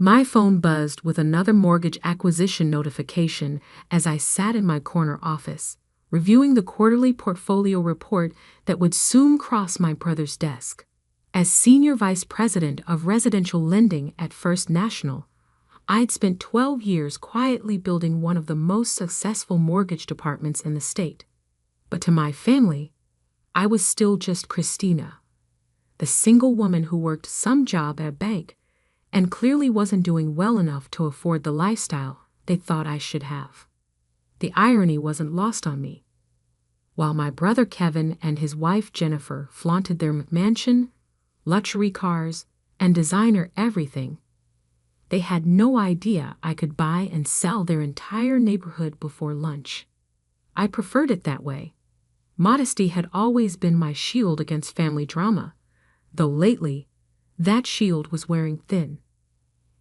My phone buzzed with another mortgage acquisition notification as I sat in my corner office, reviewing the quarterly portfolio report that would soon cross my brother's desk. As Senior Vice President of Residential Lending at First National, I'd spent 12 years quietly building one of the most successful mortgage departments in the state. But to my family, I was still just Christina, the single woman who worked some job at a bank and clearly wasn't doing well enough to afford the lifestyle they thought I should have. The irony wasn't lost on me. While my brother Kevin and his wife Jennifer flaunted their mansion, luxury cars, and designer everything, they had no idea I could buy and sell their entire neighborhood before lunch. I preferred it that way. Modesty had always been my shield against family drama, though lately, that shield was wearing thin.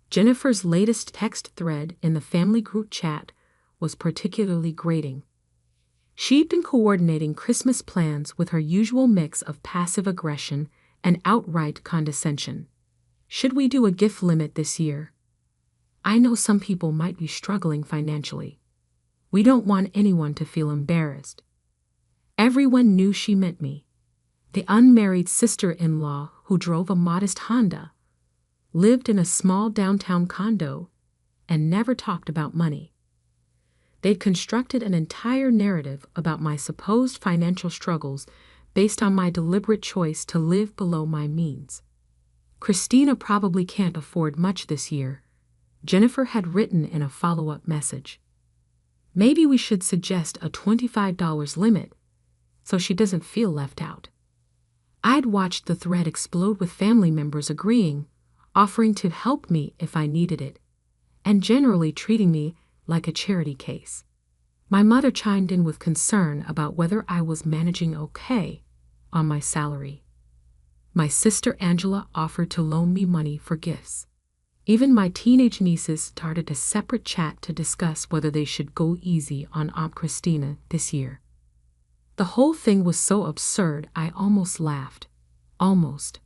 Jennifer's latest text thread in the family group chat was particularly grating. She'd been coordinating Christmas plans with her usual mix of passive aggression and outright condescension. Should we do a gift limit this year? I know some people might be struggling financially. We don't want anyone to feel embarrassed. Everyone knew she meant me. The unmarried sister-in-law who drove a modest Honda, lived in a small downtown condo, and never talked about money. They'd constructed an entire narrative about my supposed financial struggles based on my deliberate choice to live below my means. Christina probably can't afford much this year, Jennifer had written in a follow-up message. Maybe we should suggest a $25 limit so she doesn't feel left out. I'd watched the thread explode with family members agreeing, offering to help me if I needed it, and generally treating me like a charity case. My mother chimed in with concern about whether I was managing okay on my salary. My sister Angela offered to loan me money for gifts. Even my teenage nieces started a separate chat to discuss whether they should go easy on Aunt Christina this year. The whole thing was so absurd I almost laughed. Almost.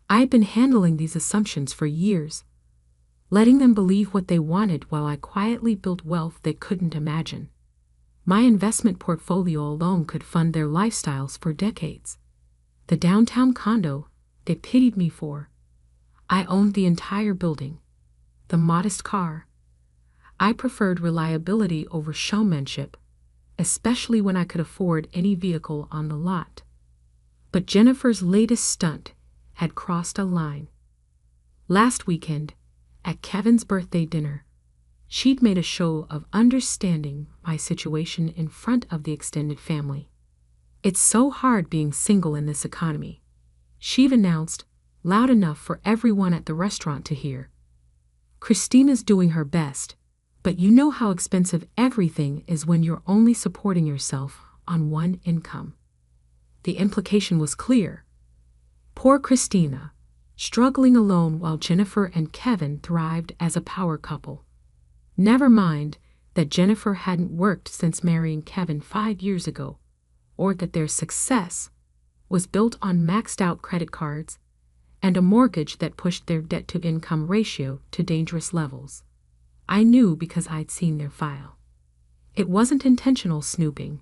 I'd been handling these assumptions for years, letting them believe what they wanted while I quietly built wealth they couldn't imagine. My investment portfolio alone could fund their lifestyles for decades. The downtown condo they pitied me for. I owned the entire building. The modest car. I preferred reliability over showmanship, especially when I could afford any vehicle on the lot. But Jennifer's latest stunt had crossed a line. Last weekend, at Kevin's birthday dinner, she'd made a show of understanding my situation in front of the extended family. It's so hard being single in this economy, she'd announced, loud enough for everyone at the restaurant to hear. Christina's doing her best, but you know how expensive everything is when you're only supporting yourself on one income. The implication was clear. Poor Christina, struggling alone while Jennifer and Kevin thrived as a power couple. Never mind that Jennifer hadn't worked since marrying Kevin 5 years ago, or that their success was built on maxed-out credit cards and a mortgage that pushed their debt-to-income ratio to dangerous levels. I knew because I'd seen their file. It wasn't intentional snooping.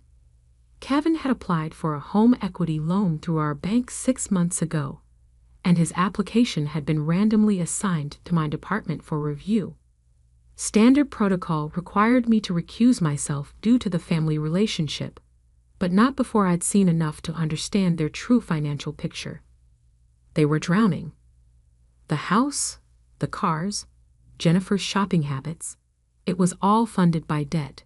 Kevin had applied for a home equity loan through our bank 6 months ago, and his application had been randomly assigned to my department for review. Standard protocol required me to recuse myself due to the family relationship, but not before I'd seen enough to understand their true financial picture. They were drowning. The house, the cars, Jennifer's shopping habits, it was all funded by debt.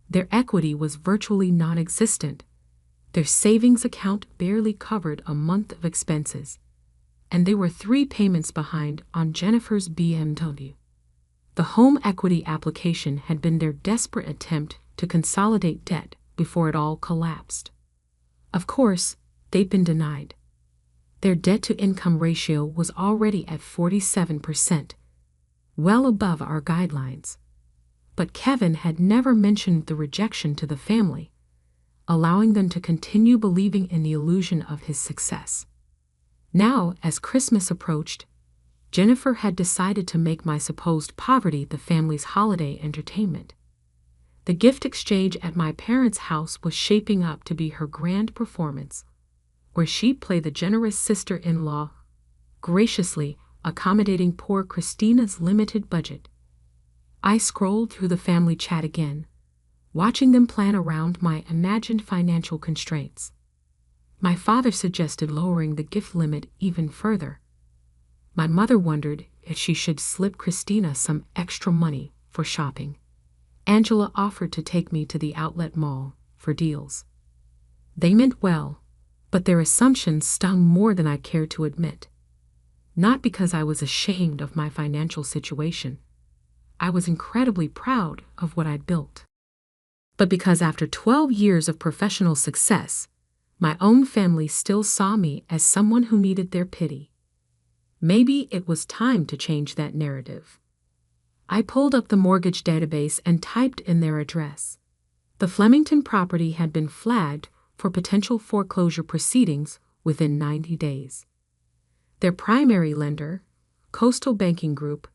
Their equity was virtually non-existent. Their savings account barely covered a month of expenses, and they were 3 payments behind on Jennifer's BMW. The home equity application had been their desperate attempt to consolidate debt before it all collapsed. Of course, they'd been denied. Their debt-to-income ratio was already at 47%, well above our guidelines. But Kevin had never mentioned the rejection to the family, allowing them to continue believing in the illusion of his success. Now, as Christmas approached, Jennifer had decided to make my supposed poverty the family's holiday entertainment. The gift exchange at my parents' house was shaping up to be her grand performance, where she'd play the generous sister-in-law, graciously accommodating poor Christina's limited budget. I scrolled through the family chat again, watching them plan around my imagined financial constraints. My father suggested lowering the gift limit even further. My mother wondered if she should slip Christina some extra money for shopping. Angela offered to take me to the outlet mall for deals. They meant well, but their assumptions stung more than I cared to admit. Not because I was ashamed of my financial situation. I was incredibly proud of what I'd built. But because after 12 years of professional success, my own family still saw me as someone who needed their pity. Maybe it was time to change that narrative. I pulled up the mortgage database and typed in their address. The Flemington property had been flagged for potential foreclosure proceedings within 90 days. Their primary lender, Coastal Banking Group,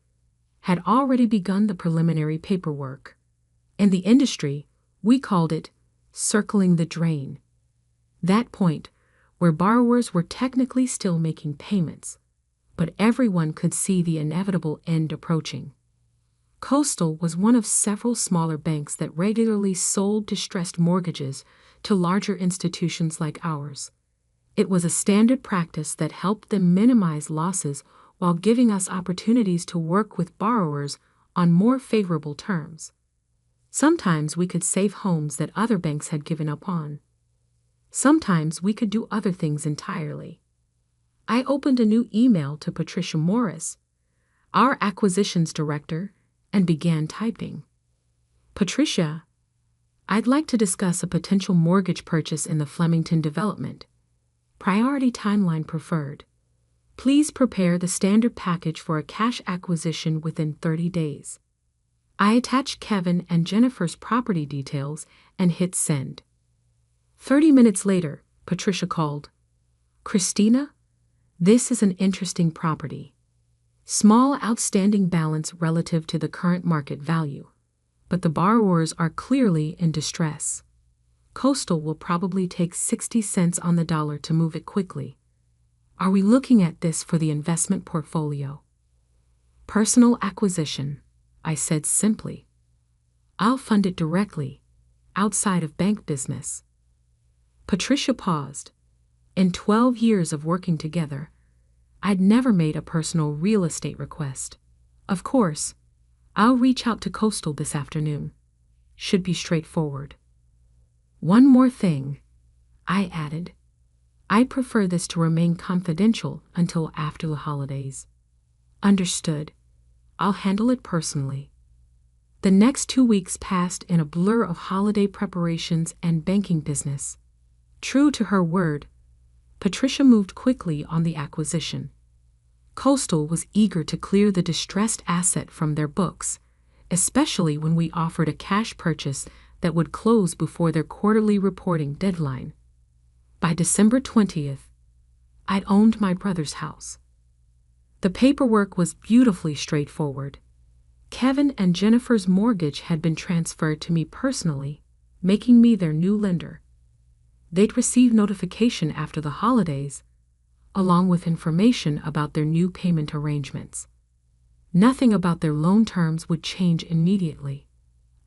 had already begun the preliminary paperwork. In the industry, we called it circling the drain. That point where borrowers were technically still making payments, but everyone could see the inevitable end approaching. Coastal was one of several smaller banks that regularly sold distressed mortgages to larger institutions like ours. It was a standard practice that helped them minimize losses while giving us opportunities to work with borrowers on more favorable terms. Sometimes we could save homes that other banks had given up on. Sometimes we could do other things entirely. I opened a new email to Patricia Morris, our acquisitions director, and began typing. Patricia, I'd like to discuss a potential mortgage purchase in the Flemington development. Priority timeline preferred. Please prepare the standard package for a cash acquisition within 30 days. I attached Kevin and Jennifer's property details and hit send. 30 minutes later, Patricia called. Christina, this is an interesting property. Small outstanding balance relative to the current market value, but the borrowers are clearly in distress. Coastal will probably take 60 cents on the dollar to move it quickly. Are we looking at this for the investment portfolio? Personal acquisition, I said simply. I'll fund it directly, outside of bank business. Patricia paused. In 12 years of working together, I'd never made a personal real estate request. Of course, I'll reach out to Coastal this afternoon. Should be straightforward. One more thing, I added. I prefer this to remain confidential until after the holidays. Understood. I'll handle it personally. The next 2 weeks passed in a blur of holiday preparations and banking business. True to her word, Patricia moved quickly on the acquisition. Coastal was eager to clear the distressed asset from their books, especially when we offered a cash purchase that would close before their quarterly reporting deadline. By December 20th, I'd owned my brother's house. The paperwork was beautifully straightforward. Kevin and Jennifer's mortgage had been transferred to me personally, making me their new lender. They'd receive notification after the holidays, along with information about their new payment arrangements. Nothing about their loan terms would change immediately.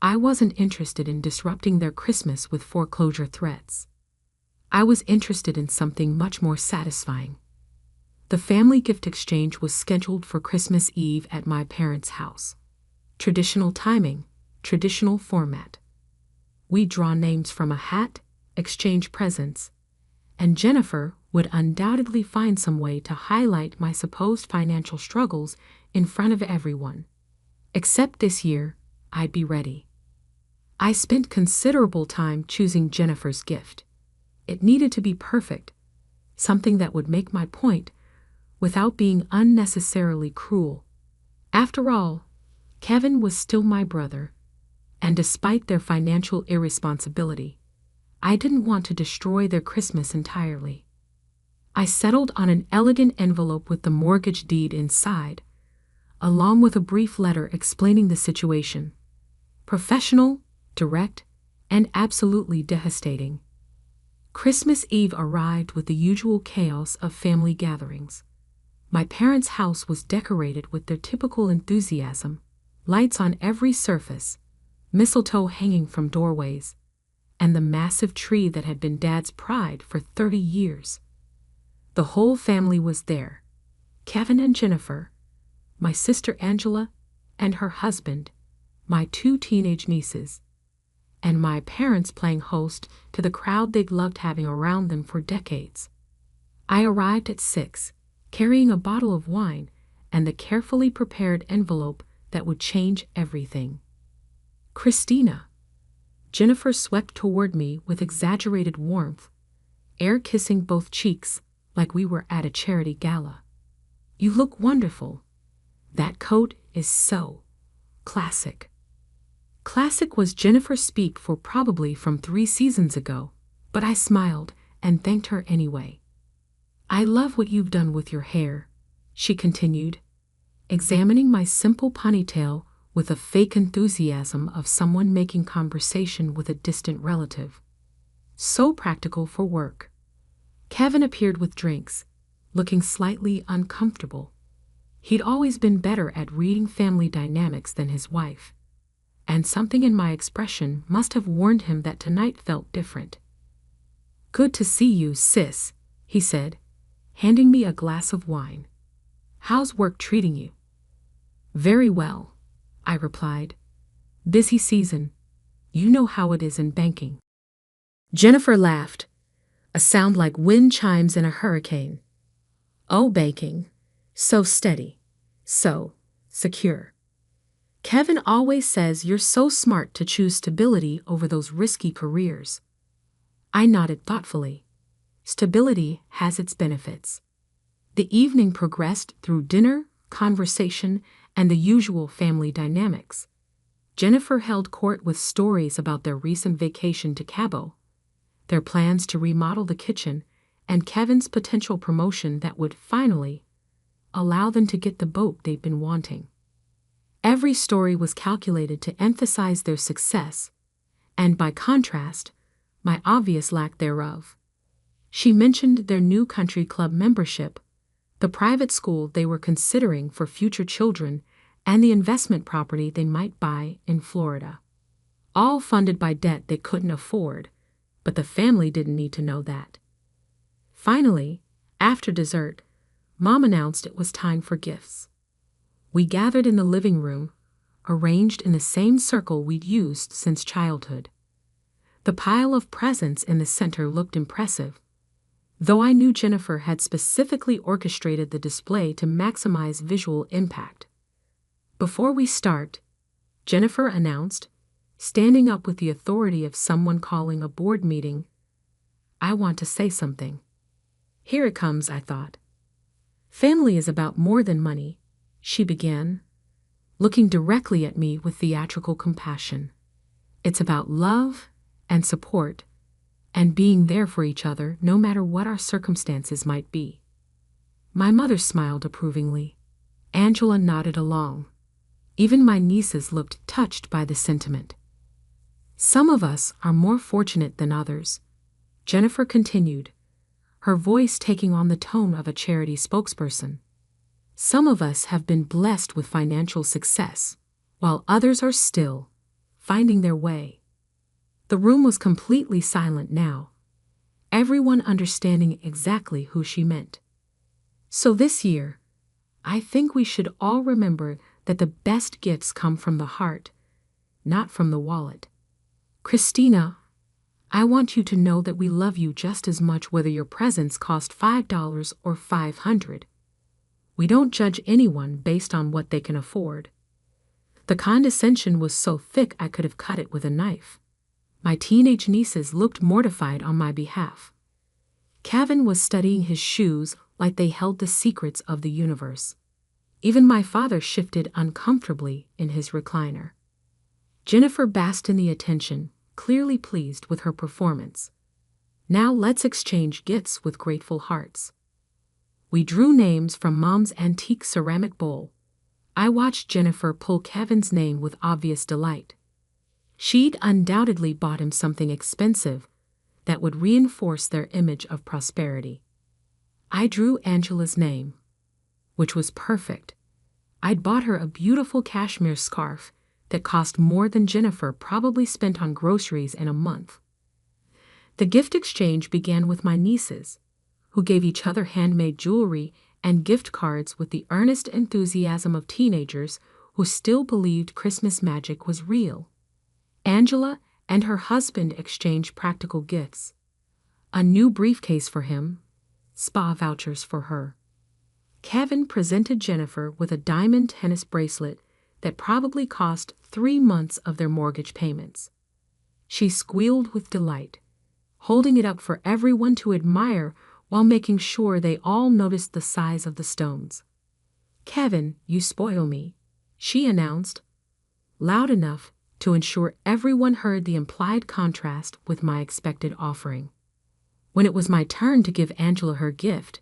I wasn't interested in disrupting their Christmas with foreclosure threats. I was interested in something much more satisfying. The family gift exchange was scheduled for Christmas Eve at my parents' house. Traditional timing, traditional format. We'd draw names from a hat, exchange presents, and Jennifer would undoubtedly find some way to highlight my supposed financial struggles in front of everyone. Except this year, I'd be ready. I spent considerable time choosing Jennifer's gift. It needed to be perfect, something that would make my point without being unnecessarily cruel. After all, Kevin was still my brother, and despite their financial irresponsibility, I didn't want to destroy their Christmas entirely. I settled on an elegant envelope with the mortgage deed inside, along with a brief letter explaining the situation. Professional, direct, and absolutely devastating. Christmas Eve arrived with the usual chaos of family gatherings. My parents' house was decorated with their typical enthusiasm, lights on every surface, mistletoe hanging from doorways, and the massive tree that had been Dad's pride for 30 years. The whole family was there. Kevin and Jennifer, my sister Angela and her husband, my 2 teenage nieces, and my parents playing host to the crowd they'd loved having around them for decades. I arrived at 6, carrying a bottle of wine and the carefully prepared envelope that would change everything. Christina. Jennifer swept toward me with exaggerated warmth, air kissing both cheeks like we were at a charity gala. You look wonderful. That coat is so classic. Classic was Jennifer's speak for probably from 3 seasons ago, but I smiled and thanked her anyway. I love what you've done with your hair, she continued, examining my simple ponytail with a fake enthusiasm of someone making conversation with a distant relative. So practical for work. Kevin appeared with drinks, looking slightly uncomfortable. He'd always been better at reading family dynamics than his wife, and something in my expression must have warned him that tonight felt different. Good to see you, sis, he said, handing me a glass of wine. How's work treating you? Very well, I replied. Busy season. You know how it is in banking. Jennifer laughed, a sound like wind chimes in a hurricane. Oh, banking. So steady. So secure. Kevin always says you're so smart to choose stability over those risky careers. I nodded thoughtfully. Stability has its benefits. The evening progressed through dinner, conversation, and the usual family dynamics. Jennifer held court with stories about their recent vacation to Cabo, their plans to remodel the kitchen, and Kevin's potential promotion that would finally allow them to get the boat they'd been wanting. Every story was calculated to emphasize their success, and by contrast, my obvious lack thereof. She mentioned their new country club membership, the private school they were considering for future children, and the investment property they might buy in Florida. All funded by debt they couldn't afford, but the family didn't need to know that. Finally, after dessert, Mom announced it was time for gifts. We gathered in the living room, arranged in the same circle we'd used since childhood. The pile of presents in the center looked impressive, though I knew Jennifer had specifically orchestrated the display to maximize visual impact. Before we start, Jennifer announced, standing up with the authority of someone calling a board meeting, I want to say something. Here it comes, I thought. Family is about more than money, she began, looking directly at me with theatrical compassion. It's about love and support, and being there for each other no matter what our circumstances might be. My mother smiled approvingly. Angela nodded along. Even my nieces looked touched by the sentiment. Some of us are more fortunate than others, Jennifer continued, her voice taking on the tone of a charity spokesperson. Some of us have been blessed with financial success, while others are still finding their way. The room was completely silent now, everyone understanding exactly who she meant. So this year, I think we should all remember that the best gifts come from the heart, not from the wallet. Christina, I want you to know that we love you just as much whether your presents cost $5 or $500. We don't judge anyone based on what they can afford. The condescension was so thick I could have cut it with a knife. My teenage nieces looked mortified on my behalf. Kevin was studying his shoes like they held the secrets of the universe. Even my father shifted uncomfortably in his recliner. Jennifer basked in the attention, clearly pleased with her performance. Now let's exchange gifts with grateful hearts. We drew names from Mom's antique ceramic bowl. I watched Jennifer pull Kevin's name with obvious delight. She'd undoubtedly bought him something expensive that would reinforce their image of prosperity. I drew Angela's name, which was perfect. I'd bought her a beautiful cashmere scarf that cost more than Jennifer probably spent on groceries in a month. The gift exchange began with my nieces, who gave each other handmade jewelry and gift cards with the earnest enthusiasm of teenagers who still believed Christmas magic was real. Angela and her husband exchanged practical gifts: a new briefcase for him, spa vouchers for her. Kevin presented Jennifer with a diamond tennis bracelet that probably cost 3 months of their mortgage payments. She squealed with delight, holding it up for everyone to admire while making sure they all noticed the size of the stones. "Kevin, you spoil me," she announced, loud enough to ensure everyone heard the implied contrast with my expected offering. When it was my turn to give Angela her gift,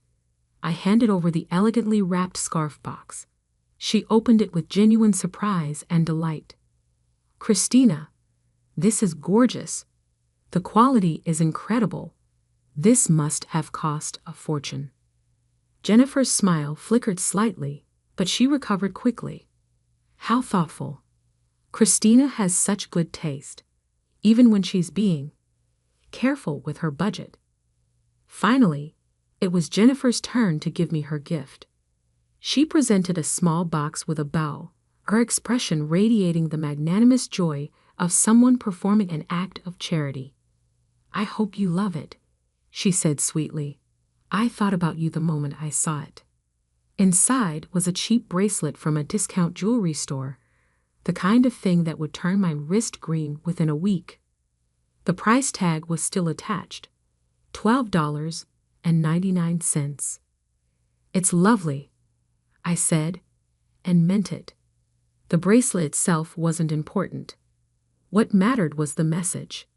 I handed over the elegantly wrapped scarf box. She opened it with genuine surprise and delight. "Christina, this is gorgeous. The quality is incredible. This must have cost a fortune." Jennifer's smile flickered slightly, but she recovered quickly. "How thoughtful. Christina has such good taste, even when she's being careful with her budget." Finally, it was Jennifer's turn to give me her gift. She presented a small box with a bow, her expression radiating the magnanimous joy of someone performing an act of charity. "I hope you love it," she said sweetly. "I thought about you the moment I saw it." Inside was a cheap bracelet from a discount jewelry store, the kind of thing that would turn my wrist green within a week. The price tag was still attached: $12.99. "It's lovely," I said, and meant it. The bracelet itself wasn't important. What mattered was the message.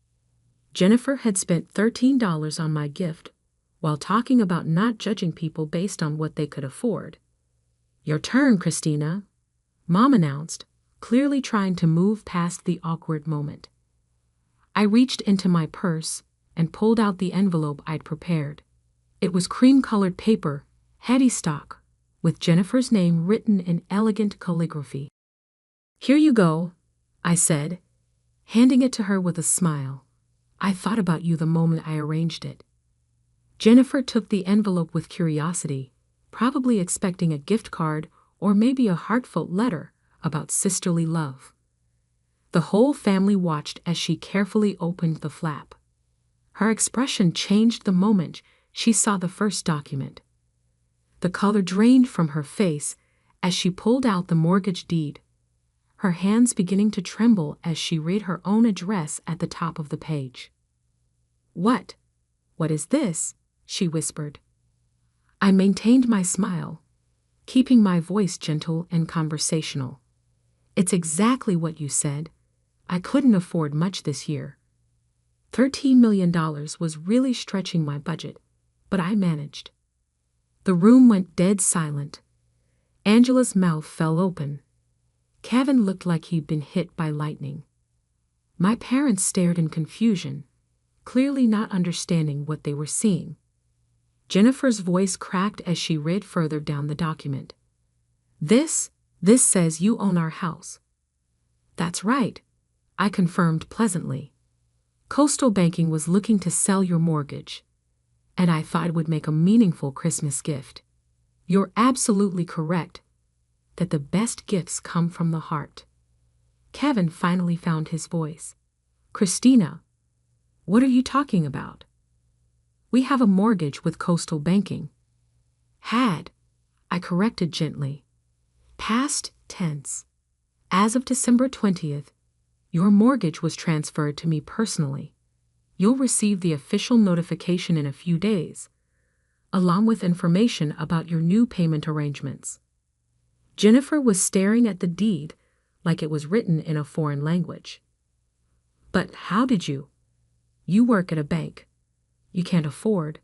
Jennifer had spent $13 on my gift while talking about not judging people based on what they could afford. "Your turn, Christina," Mom announced, clearly trying to move past the awkward moment. I reached into my purse and pulled out the envelope I'd prepared. It was cream-colored paper, heady stock, with Jennifer's name written in elegant calligraphy. "Here you go," I said, handing it to her with a smile. "I thought about you the moment I arranged it." Jennifer took the envelope with curiosity, probably expecting a gift card or maybe a heartfelt letter about sisterly love. The whole family watched as she carefully opened the flap. Her expression changed the moment she saw the first document. The color drained from her face as she pulled out the mortgage deed, her hands beginning to tremble as she read her own address at the top of the page. What is this?" she whispered. I maintained my smile, keeping my voice gentle and conversational. "It's exactly what you said. I couldn't afford much this year. $13 million was really stretching my budget, but I managed." The room went dead silent. Angela's mouth fell open. Kevin looked like he'd been hit by lightning. My parents stared in confusion, clearly not understanding what they were seeing. Jennifer's voice cracked as she read further down the document. This says you own our house." "That's right," I confirmed pleasantly. "Coastal Banking was looking to sell your mortgage, and I thought it would make a meaningful Christmas gift. You're absolutely correct that the best gifts come from the heart." Kevin finally found his voice. "Christina, what are you talking about?" "We have a mortgage with Coastal Banking." "Had," I corrected gently. Past tense. As of December 20th, your mortgage was transferred to me personally. You'll receive the official notification in a few days, along with information about your new payment arrangements. Jennifer was staring at the deed like it was written in a foreign language. "But how did you? You work at a bank. You can't afford."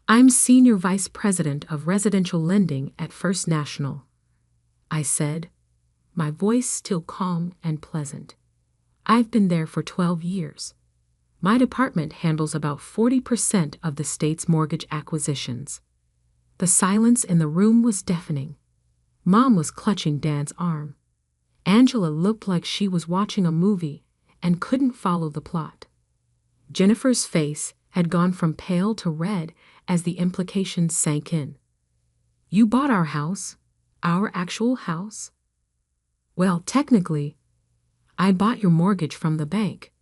I'm Senior Vice President of Residential Lending at First National, I said, my voice still calm and pleasant. I've been there for 12 years. My department handles about 40% of the state's mortgage acquisitions. The silence in the room was deafening. Mom was clutching Dad's arm. Angela looked like she was watching a movie and couldn't follow the plot. Jennifer's face had gone from pale to red as the implications sank in. You bought our house, our actual house? Well, technically, I bought your mortgage from the bank.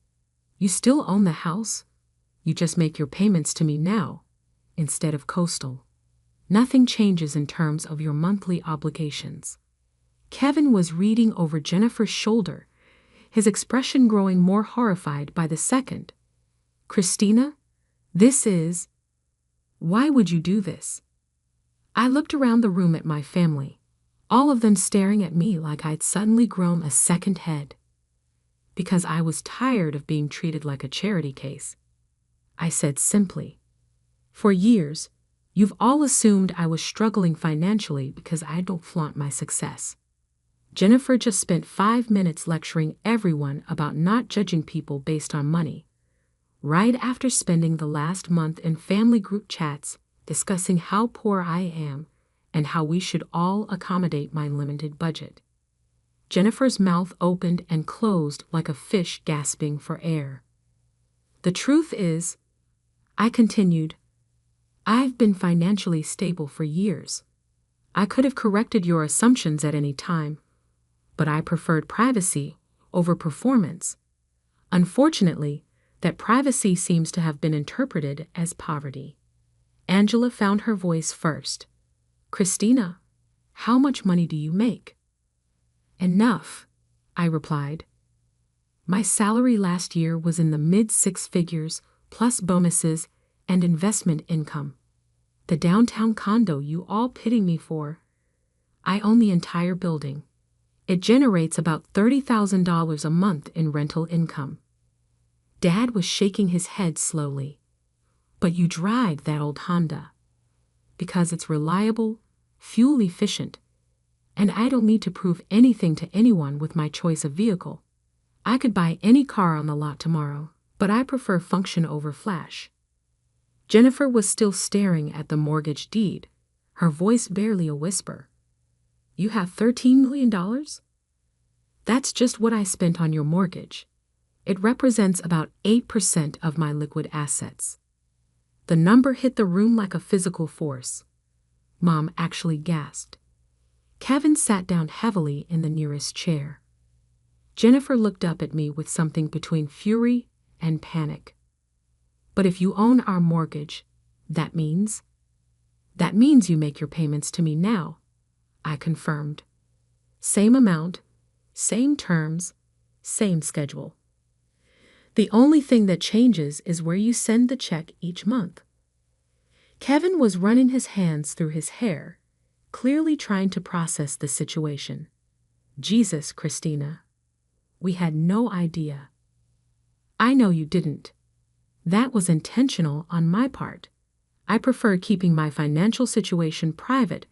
You still own the house. You just make your payments to me now, instead of Coastal. Nothing changes in terms of your monthly obligations. Kevin was reading over Jennifer's shoulder, his expression growing more horrified by the second. Christina, this is... Why would you do this? I looked around the room at my family, all of them staring at me like I'd suddenly grown a second head. Because I was tired of being treated like a charity case. I said simply, for years, you've all assumed I was struggling financially because I don't flaunt my success. Jennifer just spent 5 minutes lecturing everyone about not judging people based on money, right after spending the last month in family group chats discussing how poor I am and how we should all accommodate my limited budget. Jennifer's mouth opened and closed like a fish gasping for air. The truth is, I continued, I've been financially stable for years. I could have corrected your assumptions at any time, but I preferred privacy over performance. Unfortunately, that privacy seems to have been interpreted as poverty. Angela found her voice first. Christina, how much money do you make? Enough, I replied. My salary last year was in the mid-6 figures, plus bonuses and investment income. The downtown condo you all pity me for. I own the entire building. It generates about $30,000 a month in rental income. Dad was shaking his head slowly. But you drive that old Honda. Because it's reliable, fuel efficient, and I don't need to prove anything to anyone with my choice of vehicle. I could buy any car on the lot tomorrow, but I prefer function over flash. Jennifer was still staring at the mortgage deed, her voice barely a whisper. You have $13 million? That's just what I spent on your mortgage. It represents about 8% of my liquid assets. The number hit the room like a physical force. Mom actually gasped. Kevin sat down heavily in the nearest chair. Jennifer looked up at me with something between fury and panic. But if you own our mortgage, that means you make your payments to me now, I confirmed. Same amount, same terms, same schedule. The only thing that changes is where you send the check each month. Kevin was running his hands through his hair, clearly trying to process the situation. Jesus, Christina. We had no idea. I know you didn't. That was intentional on my part. I prefer keeping my financial situation private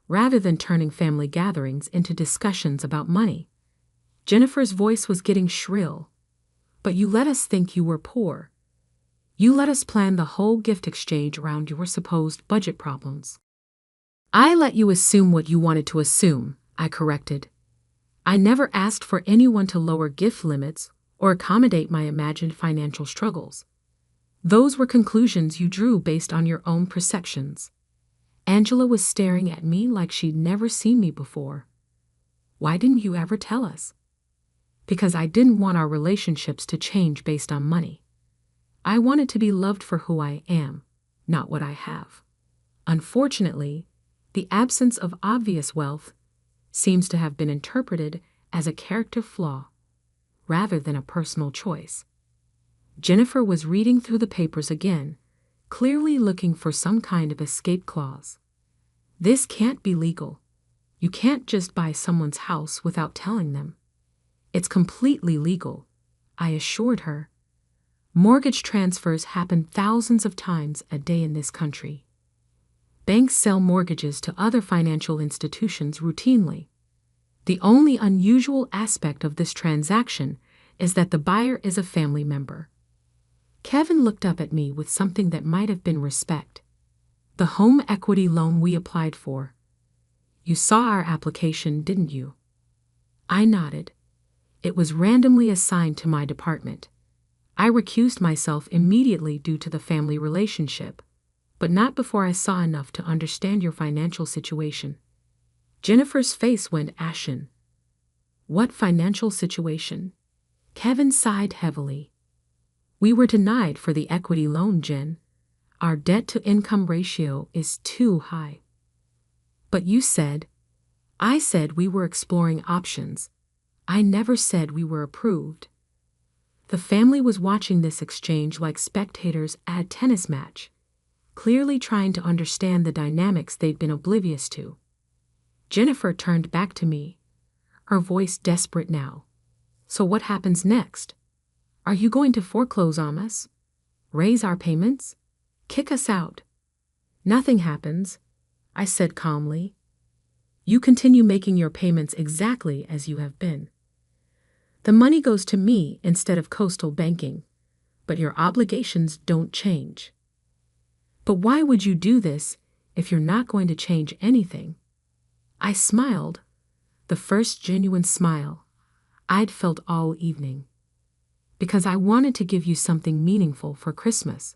rather than turning family gatherings into discussions about money. Jennifer's voice was getting shrill. But you let us think you were poor. You let us plan the whole gift exchange around your supposed budget problems. I let you assume what you wanted to assume, I corrected. I never asked for anyone to lower gift limits or accommodate my imagined financial struggles. Those were conclusions you drew based on your own perceptions. Angela was staring at me like she'd never seen me before. Why didn't you ever tell us? Because I didn't want our relationships to change based on money. I wanted to be loved for who I am, not what I have. Unfortunately, the absence of obvious wealth seems to have been interpreted as a character flaw rather than a personal choice. Jennifer was reading through the papers again, clearly looking for some kind of escape clause. This can't be legal. You can't just buy someone's house without telling them. It's completely legal, I assured her. Mortgage transfers happen thousands of times a day in this country. Banks sell mortgages to other financial institutions routinely. The only unusual aspect of this transaction is that the buyer is a family member. Kevin looked up at me with something that might have been respect. The home equity loan we applied for. You saw our application, didn't you? I nodded. It was randomly assigned to my department. I recused myself immediately due to the family relationship, but not before I saw enough to understand your financial situation. Jennifer's face went ashen. What financial situation? Kevin sighed heavily. We were denied for the equity loan, Jen. Our debt-to-income ratio is too high. But you said, I said we were exploring options. I never said we were approved. The family was watching this exchange like spectators at a tennis match, clearly trying to understand the dynamics they'd been oblivious to. Jennifer turned back to me, her voice desperate now. So what happens next? Are you going to foreclose on us? Raise our payments? Kick us out? Nothing happens, I said calmly. You continue making your payments exactly as you have been. The money goes to me instead of Coastal Banking, but your obligations don't change. But why would you do this if you're not going to change anything? I smiled, the first genuine smile I'd felt all evening. Because I wanted to give you something meaningful for Christmas.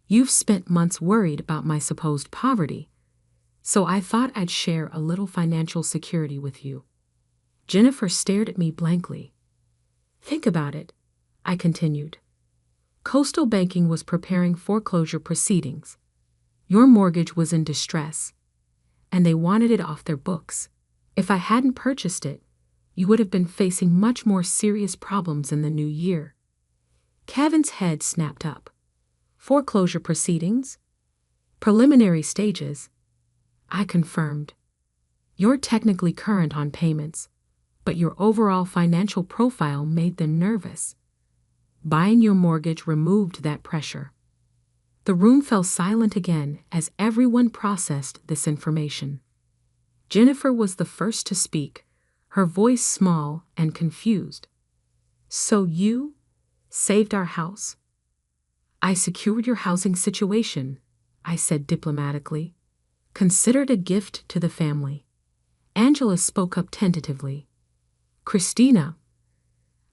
You've spent months worried about my supposed poverty, so I thought I'd share a little financial security with you. Jennifer stared at me blankly. Think about it, I continued. Coastal Banking was preparing foreclosure proceedings. Your mortgage was in distress, and they wanted it off their books. If I hadn't purchased it, you would have been facing much more serious problems in the new year. Kevin's head snapped up. Foreclosure proceedings? Preliminary stages? I confirmed. You're technically current on payments, but your overall financial profile made them nervous. Buying your mortgage removed that pressure. The room fell silent again as everyone processed this information. Jennifer was the first to speak, her voice small and confused. So you saved our house? I secured your housing situation, I said diplomatically. Considered a gift to the family. Angela spoke up tentatively. Christina,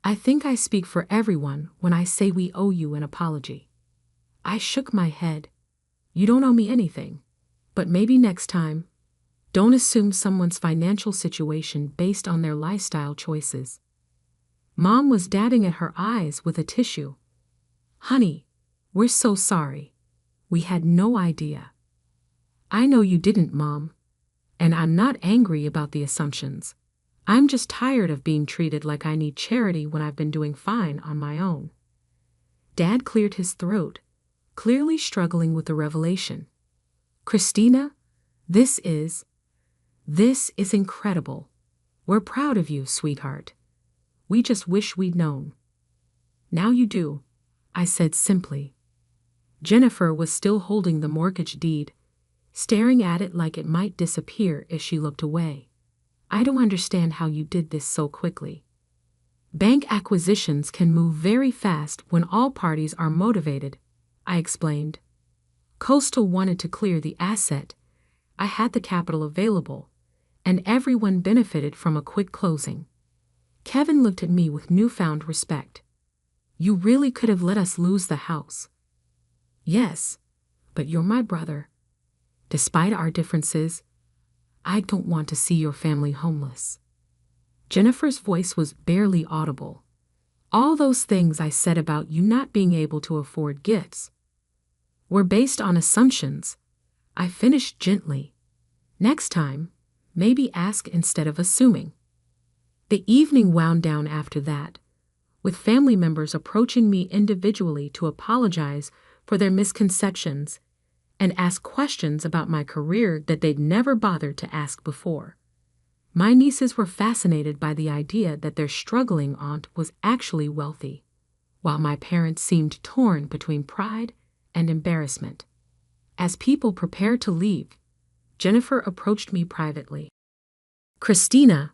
I think I speak for everyone when I say we owe you an apology. I shook my head. You don't owe me anything, but maybe next time, don't assume someone's financial situation based on their lifestyle choices. Mom was dabbing at her eyes with a tissue. Honey, we're so sorry. We had no idea. I know you didn't, Mom. And I'm not angry about the assumptions. I'm just tired of being treated like I need charity when I've been doing fine on my own. Dad cleared his throat, clearly struggling with the revelation. Christina, this is incredible. We're proud of you, sweetheart. We just wish we'd known. Now you do, I said simply. Jennifer was still holding the mortgage deed, staring at it like it might disappear if she looked away. I don't understand how you did this so quickly. Bank acquisitions can move very fast when all parties are motivated, I explained. Coastal wanted to clear the asset. I had the capital available, and everyone benefited from a quick closing. Kevin looked at me with newfound respect. You really could have let us lose the house. Yes, but you're my brother. Despite our differences, I don't want to see your family homeless. Jennifer's voice was barely audible. All those things I said about you not being able to afford gifts were based on assumptions. I finished gently. Next time, maybe ask instead of assuming. The evening wound down after that, with family members approaching me individually to apologize for their misconceptions and ask questions about my career that they'd never bothered to ask before. My nieces were fascinated by the idea that their struggling aunt was actually wealthy, while my parents seemed torn between pride and embarrassment. As people prepared to leave, Jennifer approached me privately. "Christina,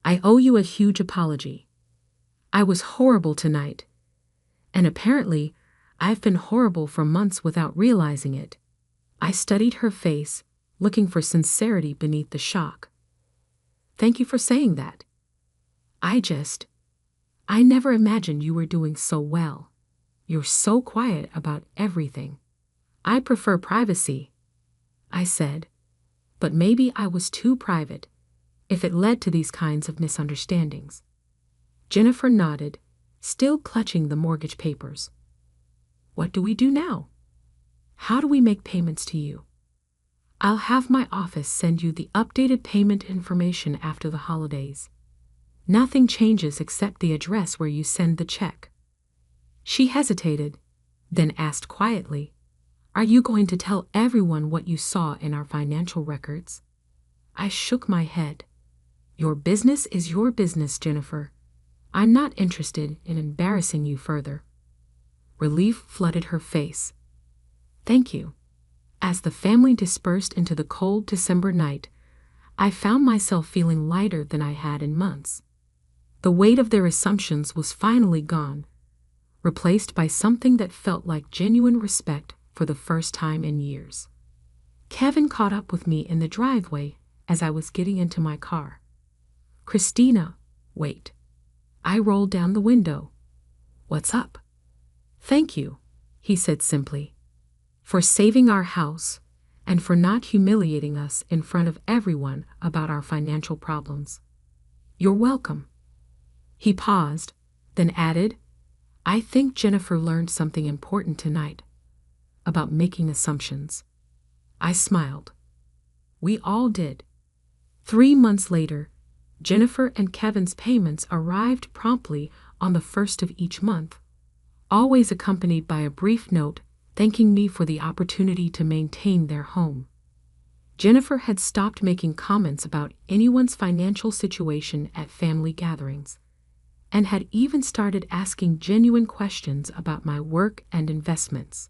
I owe you a huge apology. I was horrible tonight. And apparently, I've been horrible for months without realizing it." I studied her face, looking for sincerity beneath the shock. "Thank you for saying that. I never imagined you were doing so well. You're so quiet about everything." "I prefer privacy," I said, "but maybe I was too private if it led to these kinds of misunderstandings." Jennifer nodded, still clutching the mortgage papers. "What do we do now? How do we make payments to you?" "I'll have my office send you the updated payment information after the holidays. Nothing changes except the address where you send the check." She hesitated, then asked quietly, "Are you going to tell everyone what you saw in our financial records?" I shook my head. "Your business is your business, Jennifer. I'm not interested in embarrassing you further." Relief flooded her face. "Thank you." As the family dispersed into the cold December night, I found myself feeling lighter than I had in months. The weight of their assumptions was finally gone, replaced by something that felt like genuine respect for the first time in years. Kevin caught up with me in the driveway as I was getting into my car. "Christina, wait." I rolled down the window. "What's up?" "Thank you," he said simply, "for saving our house and for not humiliating us in front of everyone about our financial problems." "You're welcome." He paused, then added, "I think Jennifer learned something important tonight about making assumptions." I smiled. We all did. 3 months later, Jennifer and Kevin's payments arrived promptly on the 1st of each month, always accompanied by a brief note thanking me for the opportunity to maintain their home. Jennifer had stopped making comments about anyone's financial situation at family gatherings, and had even started asking genuine questions about my work and investments.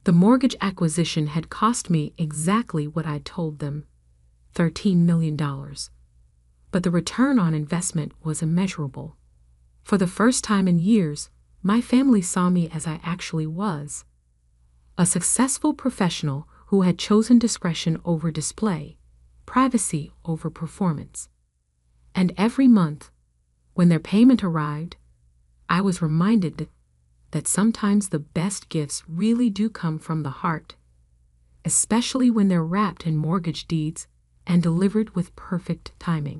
The mortgage acquisition had cost me exactly what I'd told them, $13 million. But the return on investment was immeasurable. For the first time in years, my family saw me as I actually was. A successful professional who had chosen discretion over display, privacy over performance. And every month, when their payment arrived, I was reminded that sometimes the best gifts really do come from the heart, especially when they're wrapped in mortgage deeds and delivered with perfect timing.